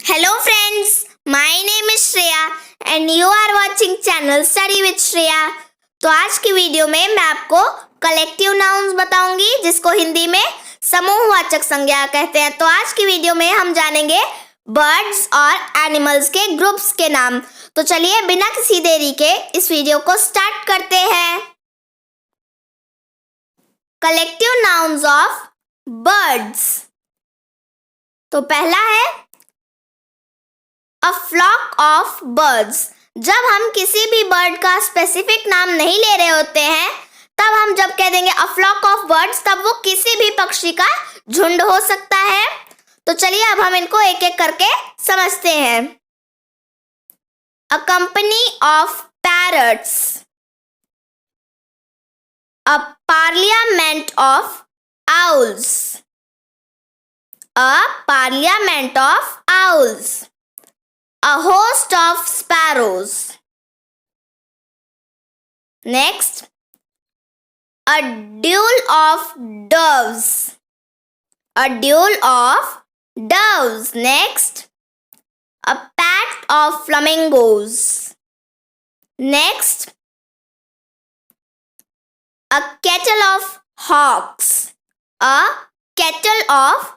Hello friends, my name is Shreya and you are watching channel Study with Shreya। तो आज की video में मैं आपको कलेक्टिव नाउन्स बताऊंगी जिसको हिंदी में समूहवाचक संज्ञा कहते हैं। तो आज की वीडियो में हम जानेंगे बर्ड्स और एनिमल्स के ग्रुप्स के नाम। तो चलिए बिना किसी देरी के इस वीडियो को स्टार्ट करते हैं। Collective nouns of birds. तो पहला है अ फ्लॉक ऑफ बर्ड्स। जब हम किसी भी बर्ड का स्पेसिफिक नाम नहीं ले रहे होते हैं तब हम जब कह देंगे अ फ्लॉक ऑफ बर्ड्स तब वो किसी भी पक्षी का झुंड हो सकता है। तो चलिए अब हम इनको एक एक करके समझते हैं। A company of parrots, a parliament of owls, a parliament of owls, a host of sparrows. Next, a duel of doves, a duel of doves. Next, a pack of flamingos. Next, a kettle of hawks, a kettle of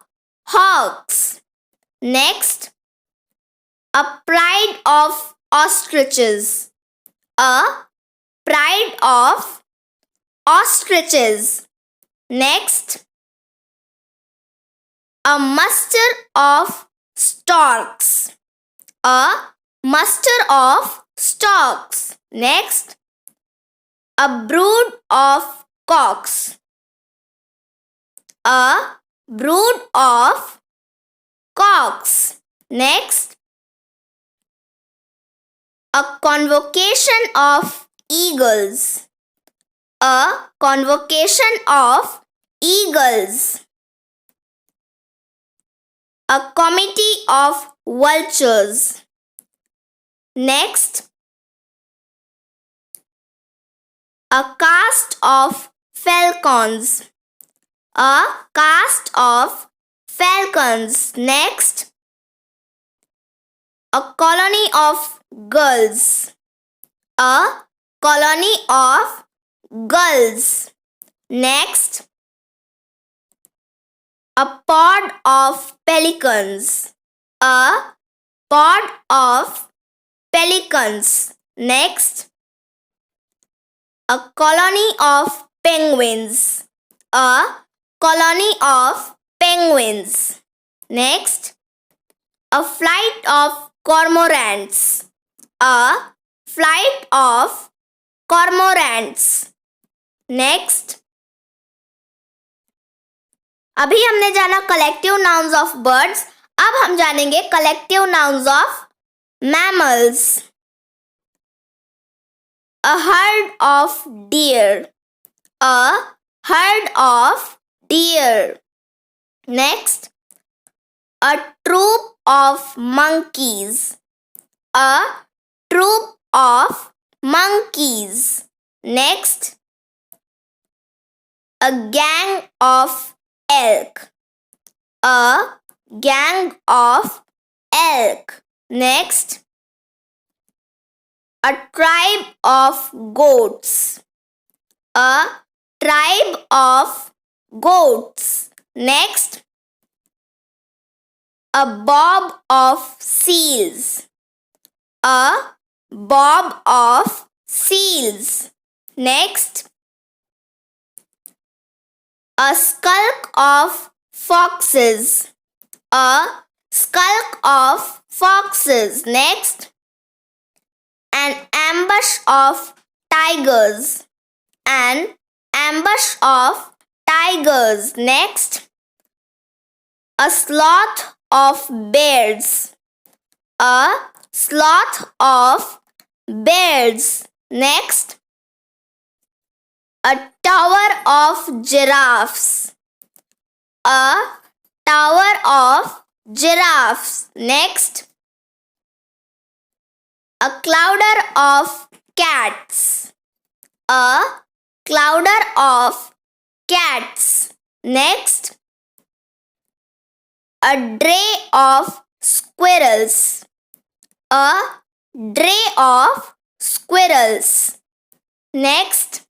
hawks. Next, a pride of ostriches, a pride of ostriches. Next, a muster of storks, a muster of storks. Next, a brood of cocks, a brood of cocks. Next, a convocation of eagles, a convocation of eagles. A committee of vultures. Next, a cast of falcons, a cast of falcons. Next, a colony of gulls, a colony of gulls. Next, a pod of pelicans, a pod of pelicans. Next, a colony of penguins, a colony of penguins. Next, a flight of cormorants, a flight of cormorants. Next, अभी हमने जाना collective nouns of birds, अब हम जानेंगे collective nouns of mammals. A herd of dear, a herd of dear. Next, a troop of monkeys, a troop of monkeys. Next, a gang of elk, a gang of elk. Next, a tribe of goats, a tribe of goats. Next, a bob of seals, a bob of seals. Next, a skulk of foxes, a skulk of foxes. Next, an ambush of tigers, an ambush of tigers. Next, a sloth of bears, a sloth of bears. Next, a tower of giraffes, a tower of giraffes. Next, a clouder of cats, a clouder of cats. Next, a dray of squirrels. A dray of squirrels. Next,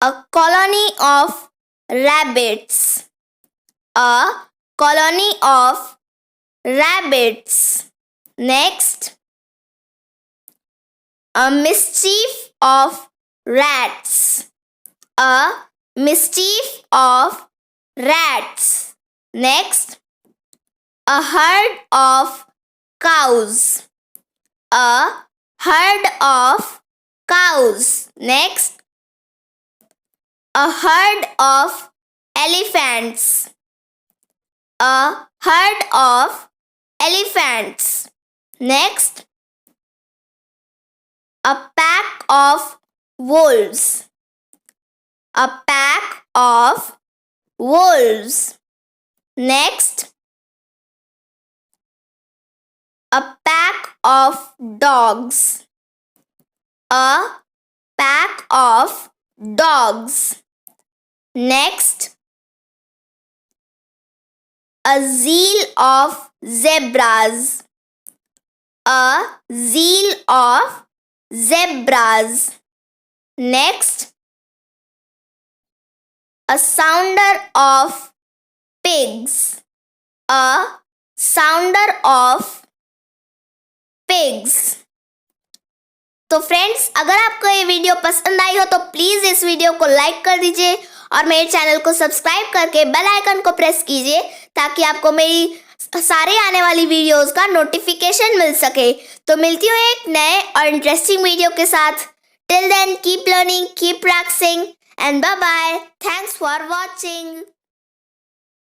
a colony of rabbits. A colony of rabbits. Next, a mischief of rats. A mischief of rats. Next, a herd of cows. A herd of cows. Next, a herd of elephants. A herd of elephants. Next, a pack of wolves. A pack of wolves. Next, a pack of dogs. A pack of dogs. Next, a zeal of zebras. A zeal of zebras. Next, a sounder of pigs. A sounder of pigs. तो friends, अगर आपको ये video पसंद आई हो तो please इस video को like कर दीजिए और मेरे चैनल को सब्सक्राइब करके बेल आइकन को प्रेस कीजिए ताकि आपको मेरी सारे आने वाली वीडियोस का नोटिफिकेशन मिल सके। तो मिलती हूँ एक नए और इंटरेस्टिंग वीडियो के साथ। Till then keep learning, keep practising and bye bye. Thanks for watching.